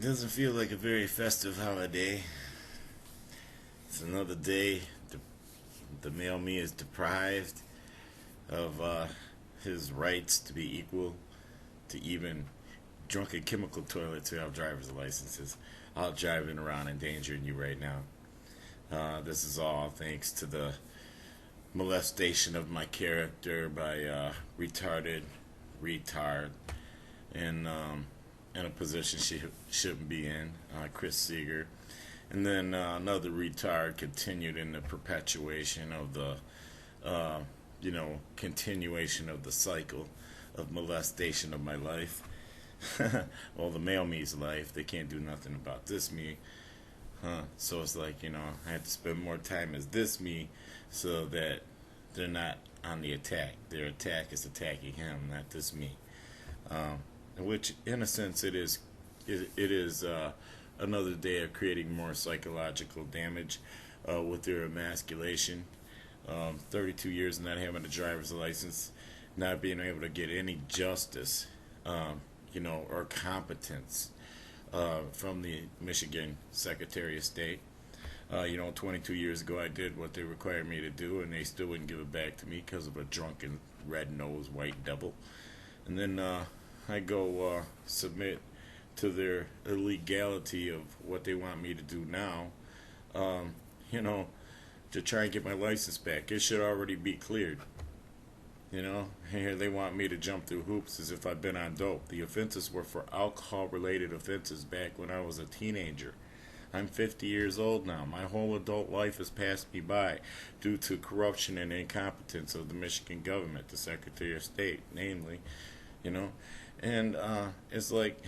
Doesn't feel like a very festive holiday. It's another day. The male me is deprived of his rights to be equal to even drunken chemical toilets who have driver's licenses. Out driving around endangering you right now. This is all thanks to the molestation of my character by retarded retard in a position she shouldn't be in, Chris Seager. And then another retard continued in the perpetuation of the, continuation of the cycle of molestation of my life. Well, the male me's life. They can't do nothing about this me. So it's like, I have to spend more time as this me so that they're not on the attack. Their attack is attacking him, not this me. Which, in a sense, it is another day of creating more psychological damage with their emasculation. 32 years not having a driver's license, not being able to get any justice, or competence from the Michigan Secretary of State. 22 years ago I did what they required me to do, and they still wouldn't give it back to me because of a drunken, red-nosed white devil. And then I go submit to their illegality of what they want me to do now, to try and get my license back. It should already be cleared. Here they want me to jump through hoops as if I've been on dope. The offenses were for alcohol-related offenses back when I was a teenager. I'm 50 years old now. My whole adult life has passed me by due to corruption and incompetence of the Michigan government, the Secretary of State, namely, And it's like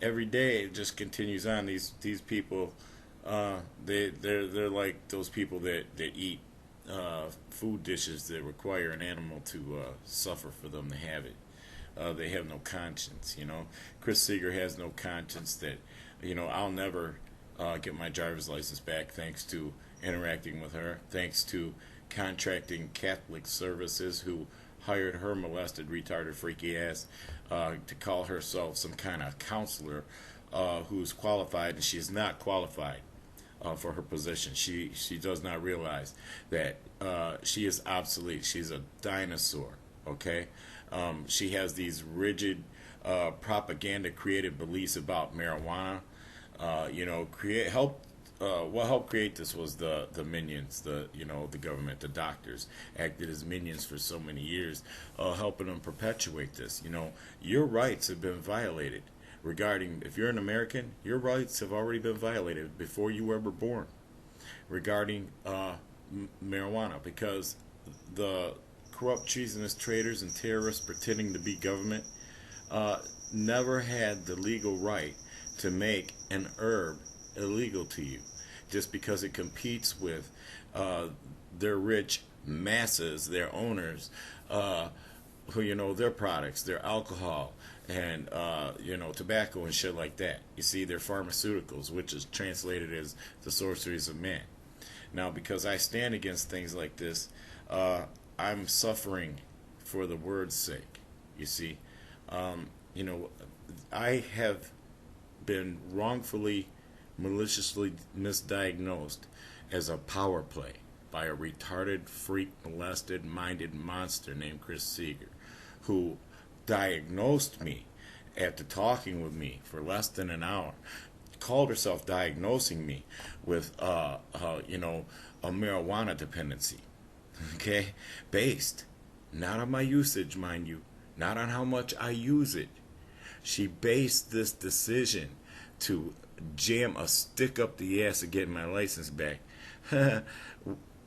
every day it just continues on. These people, they're like those people that eat food dishes that require an animal to suffer for them to have it. They have no conscience, Chris Seager has no conscience that, I'll never get my driver's license back thanks to interacting with her, thanks to contracting Catholic Services who hired her molested, retarded, freaky ass to call herself some kind of counselor who's qualified, and she is not qualified for her position. She does not realize that she is obsolete. She's a dinosaur. Okay, she has these rigid propaganda created beliefs about marijuana. What helped create this was the minions, the government, the doctors acted as minions for so many years, helping them perpetuate this. Your rights have been violated. Regarding, if you're an American, your rights have already been violated before you were ever born regarding marijuana, because the corrupt, treasonous traitors and terrorists pretending to be government never had the legal right to make an herb illegal to you just because it competes with their rich masses, their owners, who their products, their alcohol, and tobacco and shit like that. You see, their pharmaceuticals, which is translated as the sorceries of man. Now, because I stand against things like this, I'm suffering for the word's sake. You see, I have been wrongfully, maliciously misdiagnosed as a power play by a retarded, freak, molested, minded monster named Chris Seager, who diagnosed me after talking with me for less than an hour, called herself diagnosing me with a marijuana dependency, okay, based not on my usage, mind you, not on how much I use it. She based this decision to jam a stick up the ass of getting my license back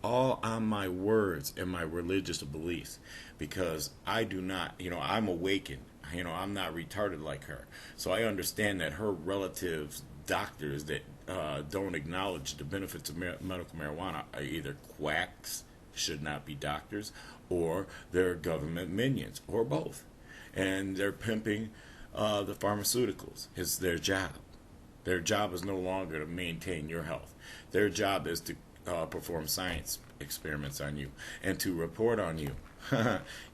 all on my words and my religious beliefs, because I do not, I'm awakened. I'm not retarded like her. So I understand that her relatives, doctors that don't acknowledge the benefits of medical marijuana are either quacks, should not be doctors, or they're government minions, or both. And they're pimping the pharmaceuticals. It's their job. Their job is no longer to maintain your health. Their job is to perform science experiments on you and to report on you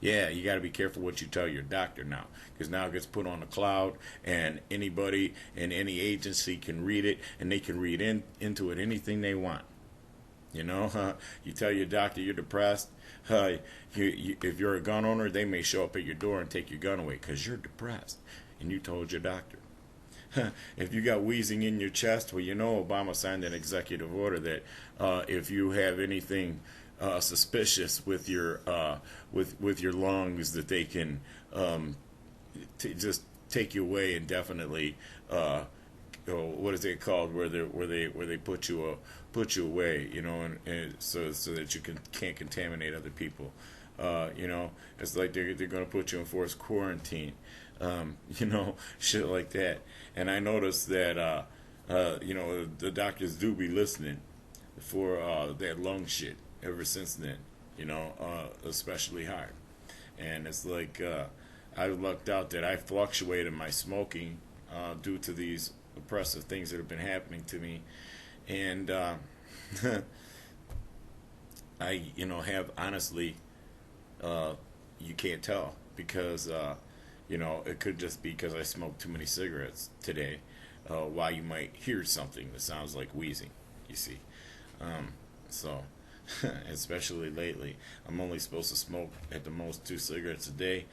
Yeah, you got to be careful what you tell your doctor now, because now it gets put on the cloud, and anybody in any agency can read it, and they can read into it anything they want. You know, you tell your doctor you're depressed. If you're a gun owner, they may show up at your door and take your gun away because you're depressed, and you told your doctor. If you got wheezing in your chest, well, you know Obama signed an executive order that if you have anything suspicious with your with your lungs, that they can just take you away indefinitely. What is it called? Where they put you away, you know, and so that you can't contaminate other people. You know, it's like they're going to put you in forced quarantine. You know, shit like that. And I noticed that, you know, the doctors do be listening for that lung shit ever since then, you know, especially hard. And it's like, I lucked out that I fluctuated my smoking due to these oppressive things that have been happening to me. And I, you know, have honestly, you can't tell because, you know, it could just be because I smoked too many cigarettes today. Why you might hear something that sounds like wheezing, you see. So, especially lately, I'm only supposed to smoke at the most 2 cigarettes a day,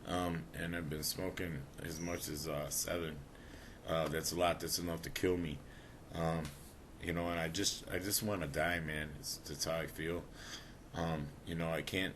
and I've been smoking as much as 7. That's a lot. That's enough to kill me. You know, and I just want to die, man. That's how I feel. You know, I can't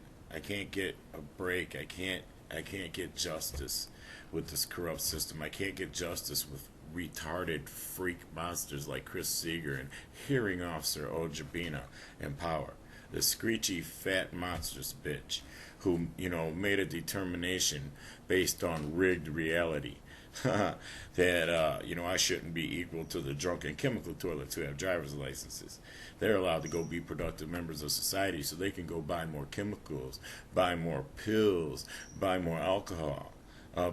get a break. I can't get justice with this corrupt system. I can't get justice with retarded freak monsters like Chris Seager and Hearing Officer Odrobina in power. The screechy fat monstrous bitch who, you know, made a determination based on rigged reality that, you know, I shouldn't be equal to the drunken chemical toilets who have driver's licenses. They're allowed to go be productive members of society so they can go buy more chemicals, buy more pills, buy more alcohol.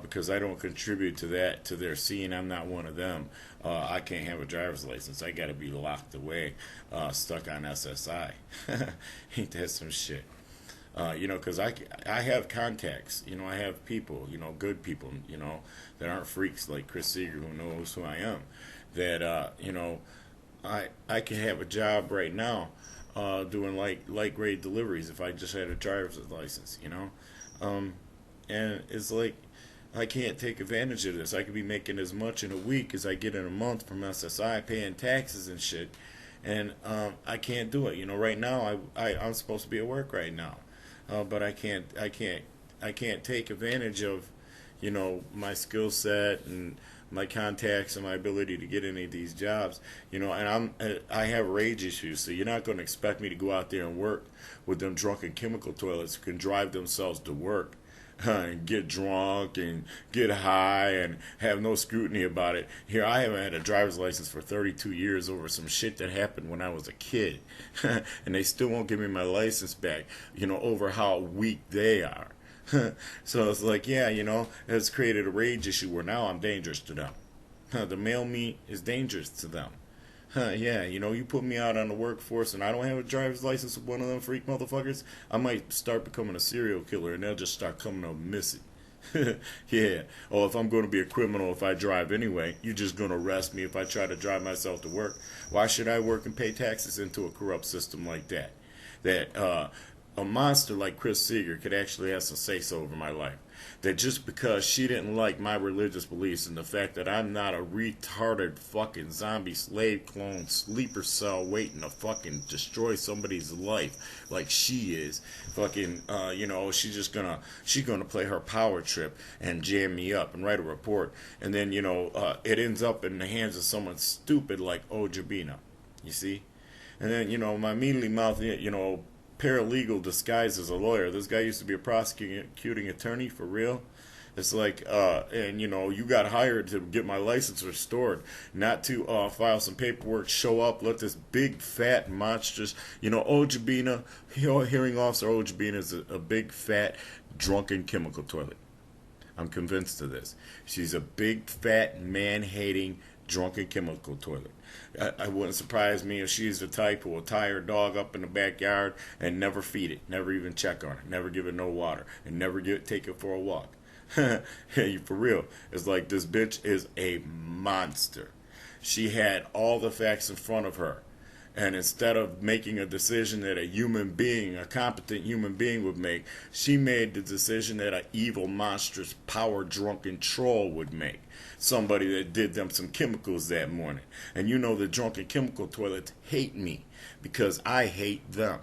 Because I don't contribute to that, to their scene. I'm not one of them. I can't have a driver's license. I got to be locked away, stuck on SSI. Ain't that some shit? You know, because I have contacts. You know, I have people, you know, good people, you know, that aren't freaks like Chris Seager who knows who I am. That, you know, I can have a job right now doing light grade deliveries if I just had a driver's license, you know. And it's like, I can't take advantage of this. I could be making as much in a week as I get in a month from SSI, paying taxes and shit, and I can't do it. You know, right now I'm supposed to be at work right now, but I can't take advantage of, you know, my skill set and my contacts and my ability to get any of these jobs. You know, and I have rage issues, so you're not going to expect me to go out there and work with them drunken chemical toilets who can drive themselves to work. And get drunk and get high and have no scrutiny about it. Here, I haven't had a driver's license for 32 years over some shit that happened when I was a kid. And they still won't give me my license back, you know, over how weak they are. So it's like, yeah, you know, it's created a rage issue where now I'm dangerous to them. The male me is dangerous to them. Yeah, you know, you put me out on the workforce and I don't have a driver's license with one of them freak motherfuckers, I might start becoming a serial killer and they'll just start coming up missing. Yeah. Or if I'm going to be a criminal if I drive anyway, you're just going to arrest me if I try to drive myself to work. Why should I work and pay taxes into a corrupt system like that? That a monster like Chris Seager could actually have some say-so over my life. That just because she didn't like my religious beliefs and the fact that I'm not a retarded fucking zombie slave clone sleeper cell waiting to fucking destroy somebody's life like she is, fucking, you know, she's gonna play her power trip and jam me up and write a report, and then, you know, it ends up in the hands of someone stupid like Odrobina, you see, and then, you know, my mealy mouth, you know, paralegal disguised as a lawyer. This guy used to be a prosecuting attorney for real. It's like, and you know, you got hired to get my license restored, not to file some paperwork, show up, let this big fat monstrous, you know, Odrobina, Hearing Officer Odrobina is a big fat drunken chemical toilet. I'm convinced of this. She's a big fat man-hating Drunken chemical toilet. I wouldn't surprise me if she's the type who will tie her dog up in the backyard and never feed it, never even check on it, never give it no water, and never take it for a walk. Hey, for real. It's like this bitch is a monster. She had all the facts in front of her. And instead of making a decision that a human being, a competent human being would make, she made the decision that an evil, monstrous, power-drunken troll would make. Somebody that did them some chemicals that morning. And you know the drunken chemical toilets hate me because I hate them.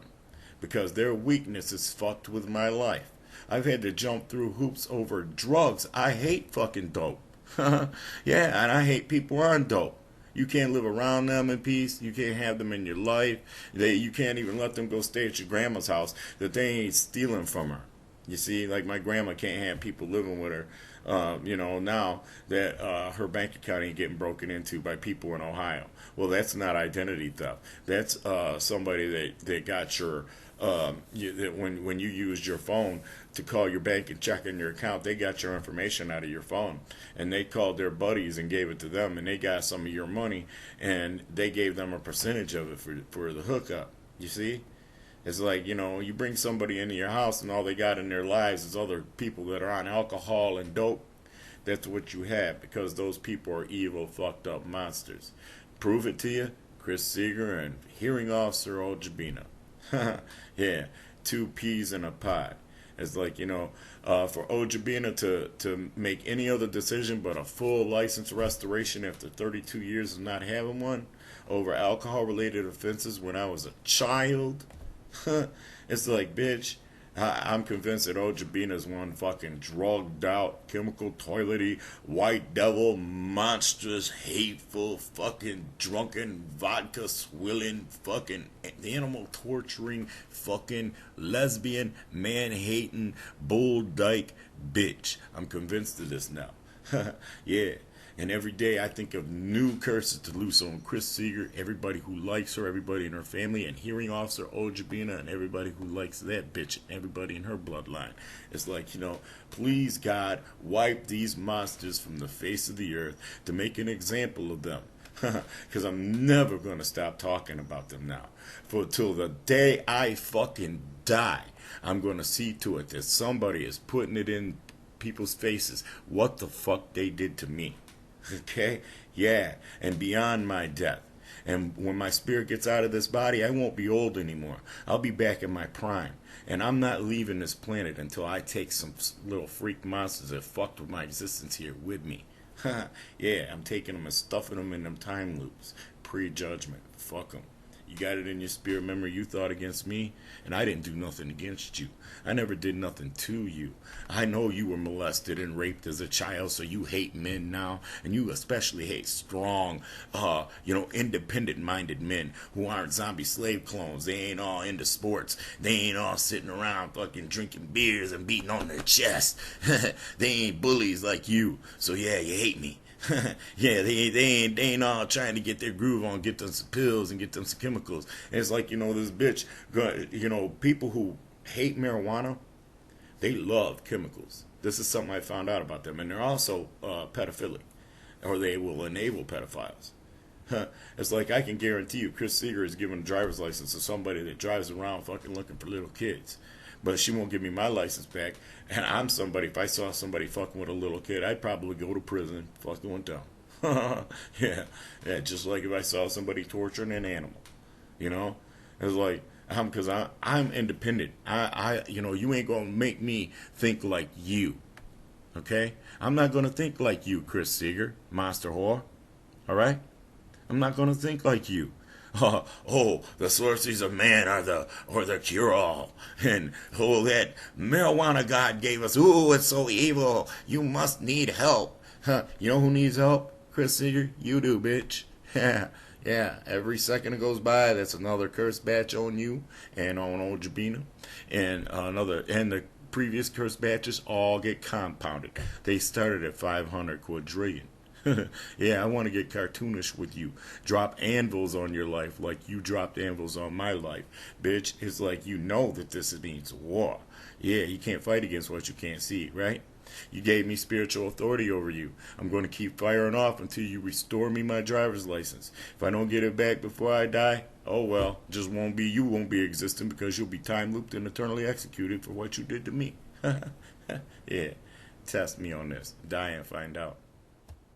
Because their weakness is fucked with my life. I've had to jump through hoops over drugs. I hate fucking dope. Yeah, and I hate people on dope. You can't live around them in peace. You can't have them in your life. You can't even let them go stay at your grandma's house that they ain't stealing from her. You see, like my grandma can't have people living with her, now that her bank account ain't getting broken into by people in Ohio. Well, that's not identity theft. That's somebody that got your when you used your phone to call your bank and check in your account, they got your information out of your phone, and they called their buddies and gave it to them, and they got some of your money, and they gave them a percentage of it for the hookup. You see, it's like, you bring somebody into your house, and all they got in their lives is other people that are on alcohol and dope. That's what you have, because those people are evil, fucked up monsters. Prove it to you, Chris Seager and Hearing Officer Odrobina. Yeah, 2 peas in a pod. It's like, for Odrobina to make any other decision but a full license restoration after 32 years of not having one over alcohol-related offenses when I was a child. It's like, bitch, I'm convinced that Odrobina's one fucking drugged out, chemical toilety, white devil, monstrous, hateful, fucking drunken, vodka swilling, fucking animal torturing, fucking lesbian, man hating, bull dyke bitch. I'm convinced of this now. Yeah. And every day I think of new curses to loose on Chris Seager, everybody who likes her, everybody in her family, and Hearing Officer Odrobina, and everybody who likes that bitch, and everybody in her bloodline. It's like, please God, wipe these monsters from the face of the earth to make an example of them. Because I'm never going to stop talking about them now. For till the day I fucking die, I'm going to see to it that somebody is putting it in people's faces what the fuck they did to me. Okay? Yeah. And beyond my death. And when my spirit gets out of this body, I won't be old anymore. I'll be back in my prime. And I'm not leaving this planet until I take some little freak monsters that fucked with my existence here with me. Yeah, I'm taking them and stuffing them in them time loops. Pre-judgment. Fuck them. You got it in your spirit memory you thought against me, and I didn't do nothing against you. I never did nothing to you. I know you were molested and raped as a child, so you hate men now, and you especially hate strong, independent-minded men who aren't zombie slave clones. They ain't all into sports. They ain't all sitting around fucking drinking beers and beating on their chest. They ain't bullies like you, so yeah, you hate me. Yeah, they ain't all trying to get their groove on, get them some pills and get them some chemicals. And it's like, this bitch, people who hate marijuana, they love chemicals. This is something I found out about them. And they're also pedophilic, or they will enable pedophiles. It's like, I can guarantee you Chris Seager is giving a driver's license to somebody that drives around fucking looking for little kids. But she won't give me my license back. And I'm somebody, if I saw somebody fucking with a little kid, I'd probably go to prison, fucking one down. Yeah, just like if I saw somebody torturing an animal. It's like, because I'm independent. You ain't going to make me think like you. Okay? I'm not going to think like you, Chris Seager, monster whore. All right? I'm not going to think like you. The sorceries of man are the cure-all. And, that marijuana God gave us. It's so evil. You must need help. You know who needs help? Chris Seager? You do, bitch. Yeah. Every second that goes by, that's another curse batch on you and on Odrobina. And the previous curse batches all get compounded. They started at 500 quadrillion. Yeah, I want to get cartoonish with you. Drop anvils on your life like you dropped anvils on my life. Bitch, it's like that this means war. Yeah, you can't fight against what you can't see, right? You gave me spiritual authority over you. I'm going to keep firing off until you restore me my driver's license. If I don't get it back before I die, oh well, just won't be you won't be existing because you'll be time looped and eternally executed for what you did to me. Yeah, test me on this. Die and find out.